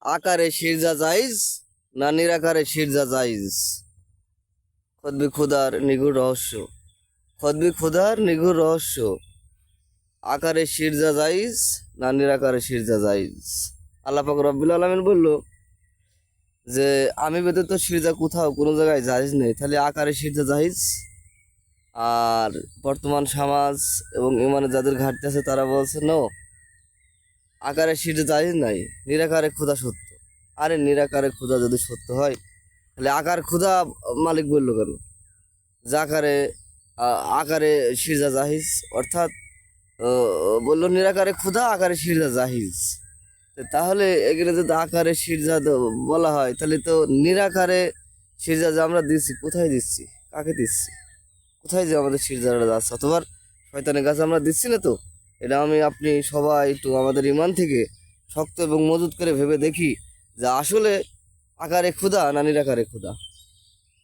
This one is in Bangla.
আকারে শিরজা জাইজ না নিরাকারে শিরজা জাইজ? খতবি খুদার নিগুড় রহস্য। খতবি খুদার নিগুড় রহস্য। আকারে শিরজা জাইজ না নিরাকারে শিরজা জাইজ? আল্লাহ পাক রব্বুল আলামিন বলল যে আমি ব্যতীত শিরজা কোথাও কোনো জায়গায় জায়েজ নেই, তাহলে আকারে শিরজা জায়েজ। আর বর্তমান সমাজ এবং ইমানে যাদের ঘাটতি আছে তারা বলছে নো, আকারে শিরজা জায়েজ নাই, নিরাকারে খোদা সত্য। আরে নিরাকারে খোদা যদি সত্য হয় তাহলে আকার খোদা মালিক বললো কেন যে আকারে শিরজা জাহিজ? অর্থাৎ বললো নিরাকারে খোদা আকারে শিরজা জাহিজ। তাহলে এখানে যদি আকারে শিরজা বলা হয় তাহলে তো নিরাকারে শিরজা যে আমরা দিচ্ছি কোথায় দিচ্ছি, কাকে দিচ্ছি, কোথায় যে আমাদের শিরজাটা যাচ্ছে? অথবা শয়তানের কাছে আমরা দিচ্ছি না তো? এটা আমি আপনি সবাই একটু আমাদের ইমান থেকে শক্ত এবং মজুত করে ভেবে দেখি যে আসলে আকারে ক্ষুধা না নিরাকারে ক্ষুধা।